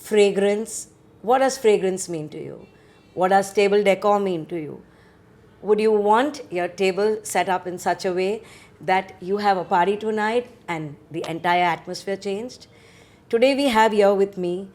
fragrance. What does fragrance mean to you? What does table decor mean to you? Would you want your table set up in such a way that you have a party tonight and the entire atmosphere changed? Today we have here with me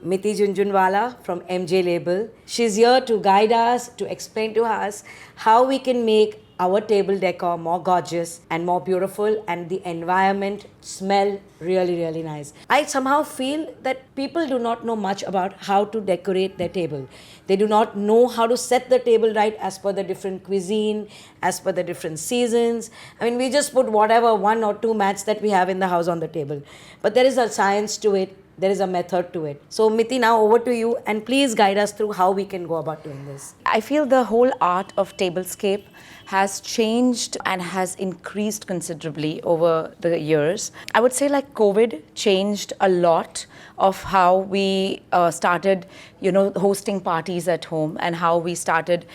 Miti Junjunwala from MJ Label. She's here to guide us, to explain to us how we can make our table decor more gorgeous and more beautiful and the environment smell really, really nice. I somehow feel that people do not know much about how to decorate their table. They do not know how to set the table right as per the different cuisine, as per the different seasons. I mean, we just put whatever one or two mats that we have in the house on the table. But there is a science to it. There is a method to it. So Miti, now over to you and please guide us through how we can go about doing this. I feel the whole art of Tablescape has changed and has increased considerably over the years. I would say like COVID changed a lot of how we started, hosting parties at home and how we started,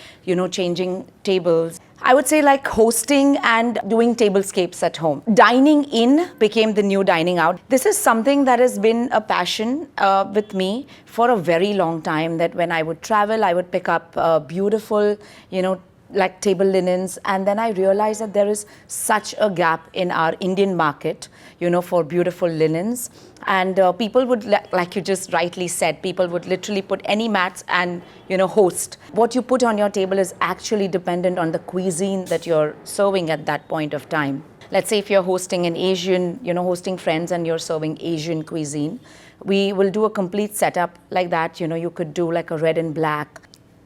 changing tables. I would say like hosting and doing tablescapes at home. Dining in became the new dining out. This is something that has been a passion with me for a very long time, that when I would travel, I would pick up beautiful, like table linens, and then I realized that there is such a gap in our Indian market, for beautiful linens. And people would, like you just rightly said, people would literally put any mats and, host. What you put on your table is actually dependent on the cuisine that you're serving at that point of time. Let's say if you're hosting an Asian, hosting friends and you're serving Asian cuisine, we will do a complete setup like that. You could do like a red and black.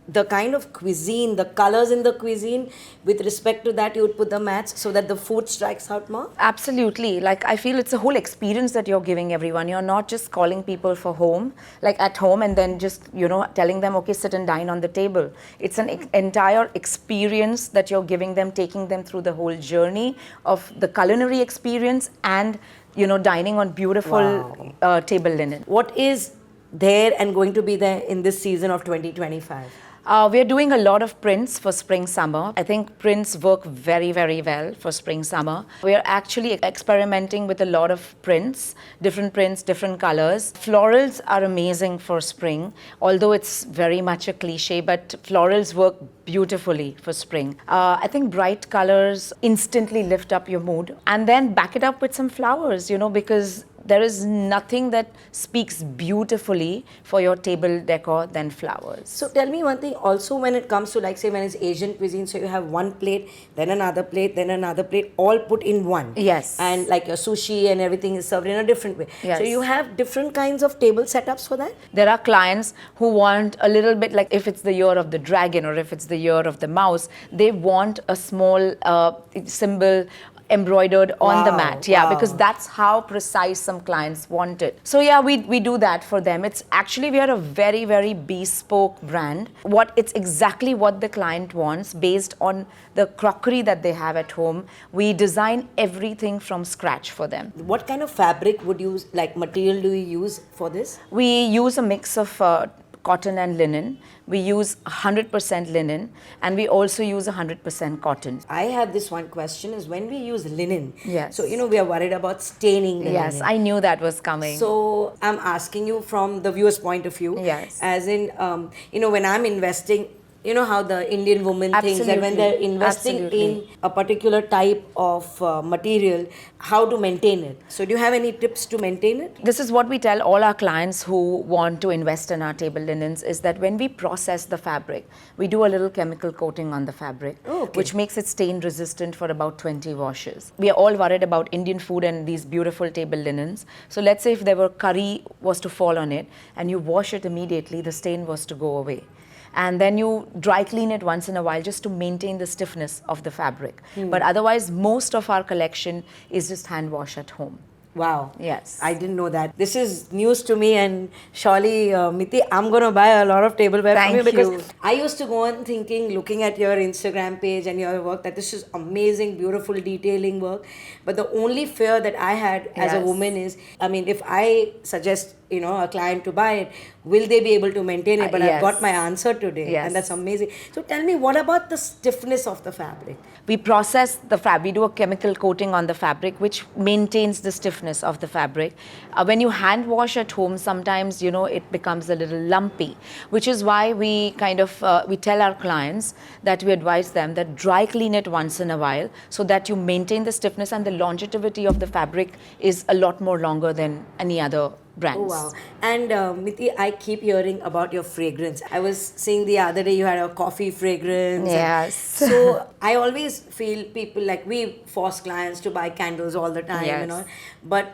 The kind of cuisine, the colors in the cuisine, with respect to that, you would put the mats so that the food strikes out more? Absolutely. Like, I feel it's a whole experience that you're giving everyone. You're not just calling people for home, like at home, and then just, telling them, okay, sit and dine on the table. It's an entire experience that you're giving them, taking them through the whole journey of the culinary experience and, dining on beautiful table linen. What is there and going to be there in this season of 2025? We're doing a lot of prints for spring summer. I think prints work very, very well for spring summer. We're actually experimenting with a lot of prints, different colors. Florals are amazing for spring, although it's very much a cliche, but florals work beautifully for spring. I think bright colors instantly lift up your mood, and then back it up with some flowers, because there is nothing that speaks beautifully for your table decor than flowers. So tell me one thing also, when it comes to, like, say, when it's Asian cuisine, so you have one plate, then another plate, then another plate, all put in one. Yes. And like your sushi and everything is served in a different way. Yes. So you have different kinds of table setups for that? There are clients who want a little bit, like if it's the year of the dragon or if it's the year of the mouse, they want a small symbol embroidered on the mat, because that's how precise some clients want it. So we do that for them. It's actually, we are a very, very bespoke brand. It's exactly what the client wants based on the crockery that they have at home. We design everything from scratch for them. What kind of fabric would you, like material do you use for this? We use a mix of cotton and linen. We use 100% linen, and we also use 100% cotton. I have this one question, is when we use linen, yes. So we are worried about staining the yes, linen. I knew that was coming. So I'm asking you from the viewer's point of view, yes. As in, when I'm investing, how the Indian woman thinks that when they're investing in a particular type of material, how to maintain it. So do you have any tips to maintain it? This is what we tell all our clients who want to invest in our table linens, is that when we process the fabric, we do a little chemical coating on the fabric, which makes it stain resistant for about 20 washes. We are all worried about Indian food and these beautiful table linens. So let's say if there were curry was to fall on it and you wash it immediately, the stain was to go away. And then you dry clean it once in a while just to maintain the stiffness of the fabric. But otherwise, most of our collection is just hand wash at home. Wow. Yes. I didn't know that. This is news to me, and surely, Miti, I'm going to buy a lot of tableware from you, because I used to go on thinking, looking at your Instagram page and your work, that this is amazing, beautiful detailing work. But the only fear that I had as a Yes. woman is, I mean, if I suggest, a client to buy it, will they be able to maintain it? But I've got my Yes. answer today, and that's Yes. amazing. So tell me, what about the stiffness of the fabric? We process the fabric, we do a chemical coating on the fabric, which maintains the stiffness of the fabric. When you hand wash at home, sometimes, it becomes a little lumpy, which is why we kind of, we tell our clients that we advise them that dry clean it once in a while so that you maintain the stiffness, and the longevity of the fabric is a lot more longer than any other brands. Oh wow. And Miti, I keep hearing about your fragrance. I was seeing the other day you had a coffee fragrance. Yes. So I always feel people, like, we force clients to buy candles all the time, Yes. But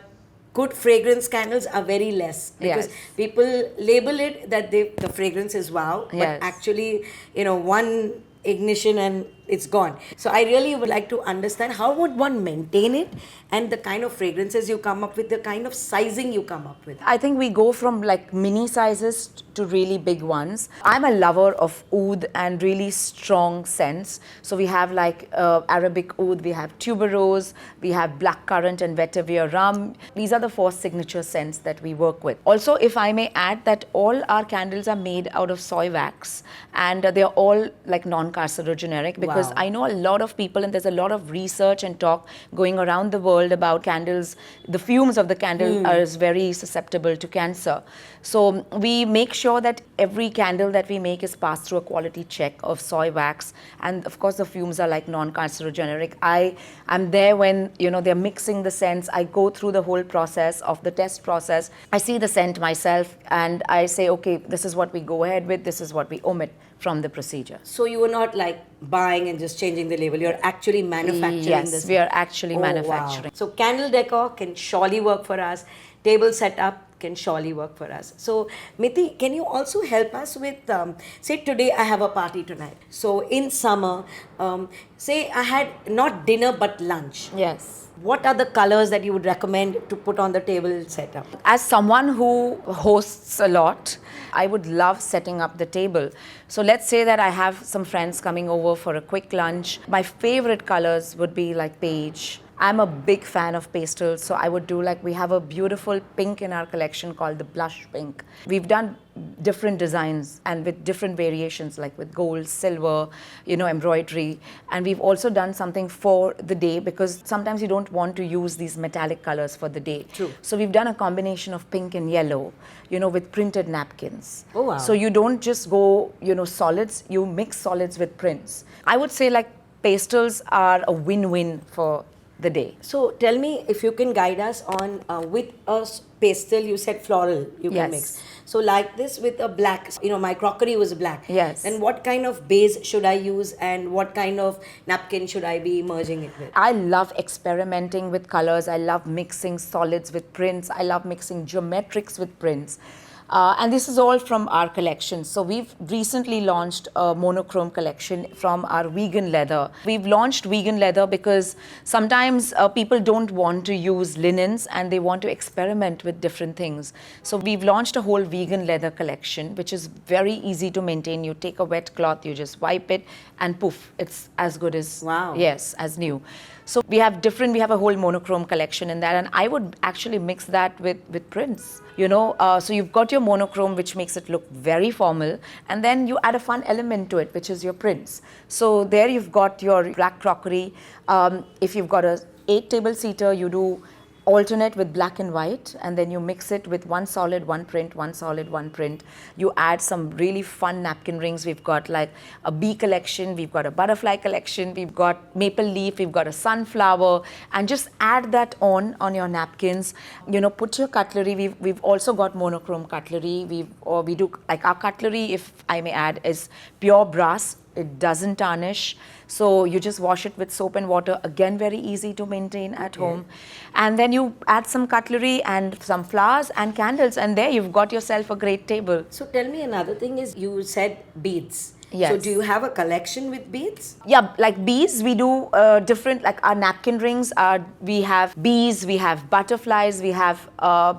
good fragrance candles are very less, because Yes. people label it that the fragrance is wow, but Yes. actually, one ignition and it's gone. So I really would like to understand, how would one maintain it, and the kind of fragrances you come up with, the kind of sizing you come up with. I think we go from like mini sizes to really big ones. I'm a lover of oud and really strong scents. So we have like Arabic oud, we have tuberose, we have blackcurrant and vetiver rum. These are the 4 signature scents that we work with. Also, if I may add, that all our candles are made out of soy wax, and they're all like non-carcinogenic, because Wow. I know a lot of people, and there's a lot of research and talk going around the world about candles. The fumes of the candle are very susceptible to cancer. So we make sure that every candle that we make is passed through a quality check of soy wax, and of course the fumes are like non-carcinogenic. I'm there when they're mixing the scents. I go through the whole process of the test process. I see the scent myself, and I say, okay, this is what we go ahead with, this is what we omit from the procedure. So you were not like buying and just changing the label. You're actually manufacturing Yes, this. we are actually Oh, manufacturing. wow. So candle decor can surely work for us. Table setup can surely work for us. So Miti, can you also help us with, say today I have a party tonight. So in summer, say I had not dinner but lunch. Yes. What are the colors that you would recommend to put on the table setup? As someone who hosts a lot, I would love setting up the table. So let's say that I have some friends coming over for a quick lunch. My favorite colors would be like beige. I'm a big fan of pastels, so I would do like, we have a beautiful pink in our collection called the blush pink. We've done different designs and with different variations, like with gold, silver, embroidery. And we've also done something for the day, because sometimes you don't want to use these metallic colors for the day. True. So we've done a combination of pink and yellow, with printed napkins. Oh, wow. So you don't just go, solids, you mix solids with prints. I would say like pastels are a win-win for the day. So tell me, if you can guide us on, with a pastel, you said floral, you can Yes. mix. So like this with a black, my crockery was black. Yes. Then what kind of base should I use, and what kind of napkin should I be merging it with? I love experimenting with colors. I love mixing solids with prints. I love mixing geometrics with prints. And this is all from our collection. So we've recently launched a monochrome collection from our vegan leather. We've launched vegan leather because sometimes people don't want to use linens and they want to experiment with different things. So we've launched a whole vegan leather collection, which is very easy to maintain. You take a wet cloth, you just wipe it, and poof, it's as good as, Wow. yes, as new. So we have a whole monochrome collection in that, and I would actually mix that with prints, so you've got your monochrome, which makes it look very formal, and then you add a fun element to it, which is your prints. So there you've got your black crockery. If you've got a 8 table seater, you do alternate with black and white, and then you mix it with one solid, one print, one solid, one print. You add some really fun napkin rings. We've got like a bee collection, we've got a butterfly collection, we've got maple leaf, we've got a sunflower, and just add that on your napkins. Put your cutlery. We've also got monochrome cutlery. We do like our cutlery, if I may add, is pure brass. It doesn't tarnish. So you just wash it with soap and water. Again, very easy to maintain at home. And then you add some cutlery and some flowers and candles, and there you've got yourself a great table. So tell me, another thing is, you said beads. Yes. So do you have a collection with beads? Yeah, like bees, we do different, like our napkin rings, we have bees, we have butterflies, we have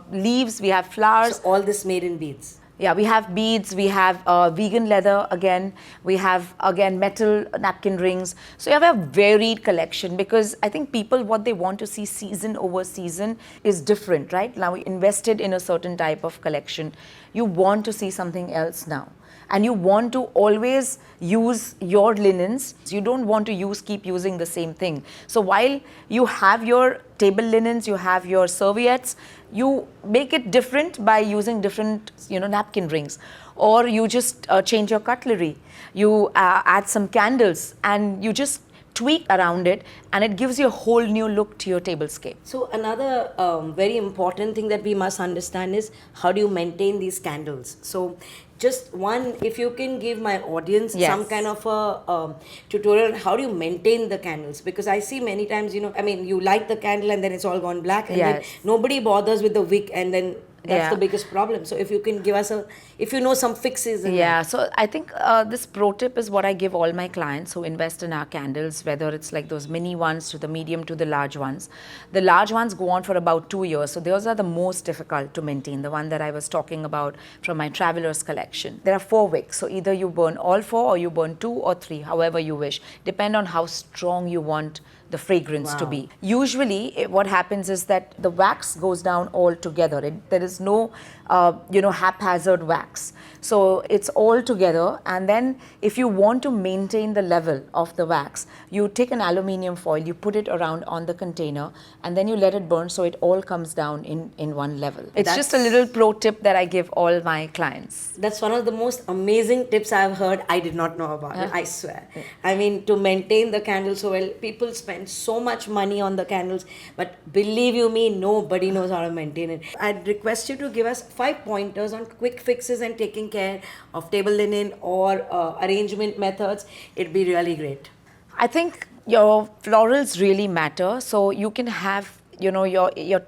leaves, we have flowers. So all this made in beads. Yeah, we have beads, we have vegan leather again, we have again metal napkin rings. So you have a varied collection because I think people, what they want to see season over season is different, right? Now we invested in a certain type of collection. You want to see something else now. And you want to always use your linens. You don't want to keep using the same thing. So while you have your table linens, you have your serviettes, you make it different by using different, napkin rings, or you just change your cutlery. You add some candles, and you just tweak around it, and it gives you a whole new look to your tablescape. So another very important thing that we must understand is how do you maintain these candles. So just one, if you can give my audience Yes. some kind of a tutorial on how do you maintain the candles, because I see many times, you light the candle and then it's all gone black, and then Yes. nobody bothers with the wick, and then that's Yeah. the biggest problem. So if you can give us if you know some fixes in that. Yeah, so I think this pro tip is what I give all my clients who invest in our candles, whether it's like those mini ones to the medium to the large ones. The large ones go on for about 2 years, so those are the most difficult to maintain, the one that I was talking about from my Travelers collection. There are 4 wicks, so either you burn all 4 or you burn 2 or 3, however you wish, depend on how strong you want the fragrance to Wow. be. Usually, what happens is that the wax goes down all together. There is no, haphazard wax. So it's all together. And then, if you want to maintain the level of the wax, you take an aluminium foil, you put it around on the container, and then you let it burn so it all comes down in one level. It's just a That's- little pro tip that I give all my clients. That's one of the most amazing tips I've heard. I did not know about it, I swear. I mean, to maintain the candle so well, people spend so much money on the candles, but believe you me, nobody knows how to maintain it. I'd request you to give us 5 pointers on quick fixes and taking care of table linen or arrangement methods. It'd be really great. I think your florals really matter. So you can have, your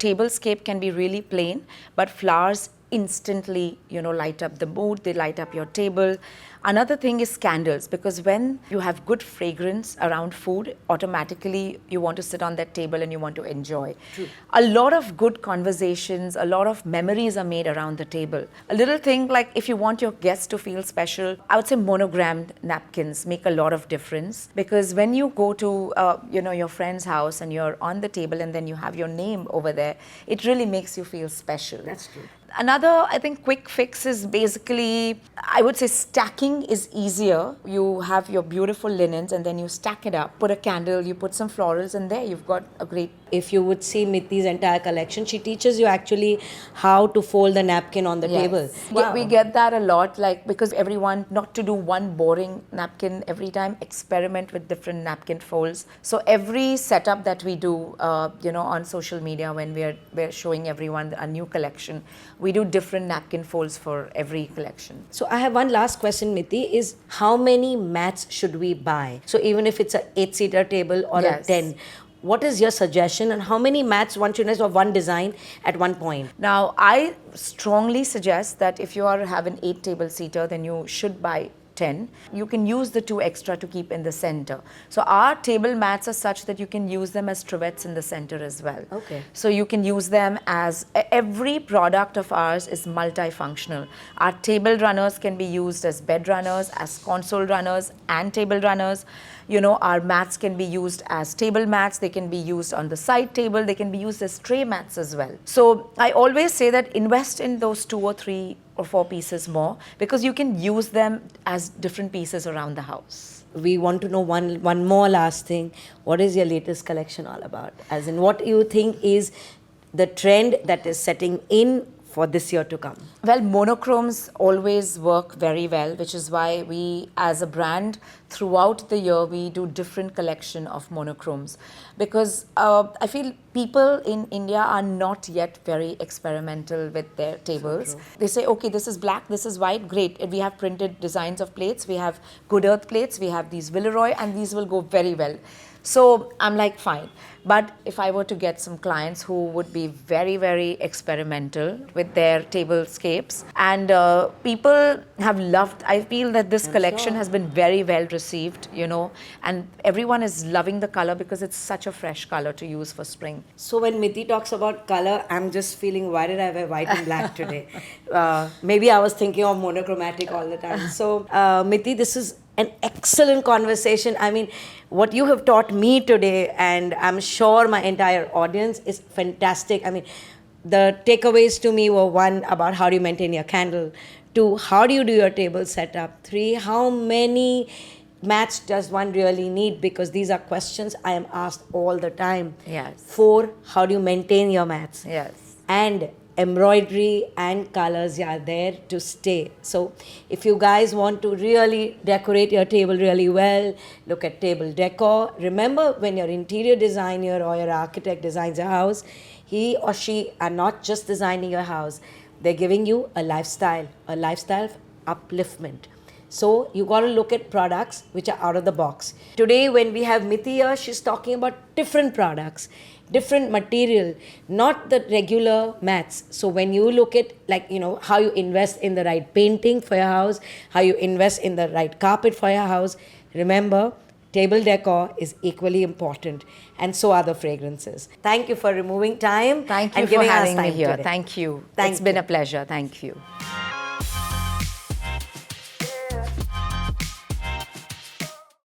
tablescape can be really plain, but flowers instantly, light up the mood, they light up your table. Another thing is candles, because when you have good fragrance around food, automatically you want to sit on that table and you want to enjoy. True. A lot of good conversations, a lot of memories are made around the table. A little thing like if you want your guests to feel special, I would say monogrammed napkins make a lot of difference, because when you go to your friend's house and you're on the table and then you have your name over there, it really makes you feel special. That's true. Another, I think, quick fix is basically, I would say stacking is easier. You have your beautiful linens and then you stack it up. Put a candle, you put some florals, and there you've got a great. If you would see Mithi's entire collection, she teaches you actually how to fold the napkin on the table. Yeah, we get that a lot, because everyone, not to do one boring napkin every time, experiment with different napkin folds. So every setup that we do, on social media when we're showing everyone a new collection, we do different napkin folds for every collection. So I have one last question, Mithi, is how many mats should we buy? So even if it's a 8-seater table or Yes. a 10, what is your suggestion, and how many mats one should use of one design at one point? Now, I strongly suggest that if you have an 8-table seater, then you should buy 10. You can use the 2 extra to keep in the center. So our table mats are such that you can use them as trivets in the center as well. Okay. So you can use them as, every product of ours is multifunctional. Our table runners can be used as bed runners, as console runners and table runners. Our mats can be used as table mats, they can be used on the side table, they can be used as tray mats as well. So I always say that invest in those 2 or 3 or 4 pieces more, because you can use them as different pieces around the house. We want to know one more last thing. What is your latest collection all about? As in, what you think is the trend that is setting in for this year to come? Well, monochromes always work very well, which is why we, as a brand, throughout the year, we do different collection of monochromes. Because I feel people in India are not yet very experimental with their tables. They say, okay, this is black, this is white, great. We have printed designs of plates, we have good earth plates, we have these Villeroy, and these will go very well. So I'm like, fine. But if I were to get some clients who would be very, very experimental with their tablescapes, and people have loved, I feel that this collection sure. has been very well received, and everyone is loving the color because it's such a fresh color to use for spring. So when Miti talks about color, I'm just feeling, why did I wear white and black today? Maybe I was thinking of monochromatic all the time. So Miti, this is an excellent conversation. I mean, what you have taught me today, and I'm sure my entire audience, is fantastic. I mean, the takeaways to me were: one, about how do you maintain your candle; two, how do you do your table setup; three, how many mats does one really need, because these are questions I am asked all the time. Yes. Four, how do you maintain your mats? Yes. And embroidery and colors are there to stay. So if you guys want to really decorate your table really well, look at Table Decor. Remember, when your interior designer or your architect designs a house, he or she are not just designing your house, they're giving you a lifestyle upliftment. So you got to look at products which are out of the box. Today when we have Miti here, she's talking about different products, different material, not the regular mats. So when you look at, like, how you invest in the right painting for your house, how you invest in the right carpet for your house, remember, table decor is equally important, and so are the fragrances. Thank you for removing time Thank you and for giving us having me time here. today. It's Thank been you. a pleasure. Thank you.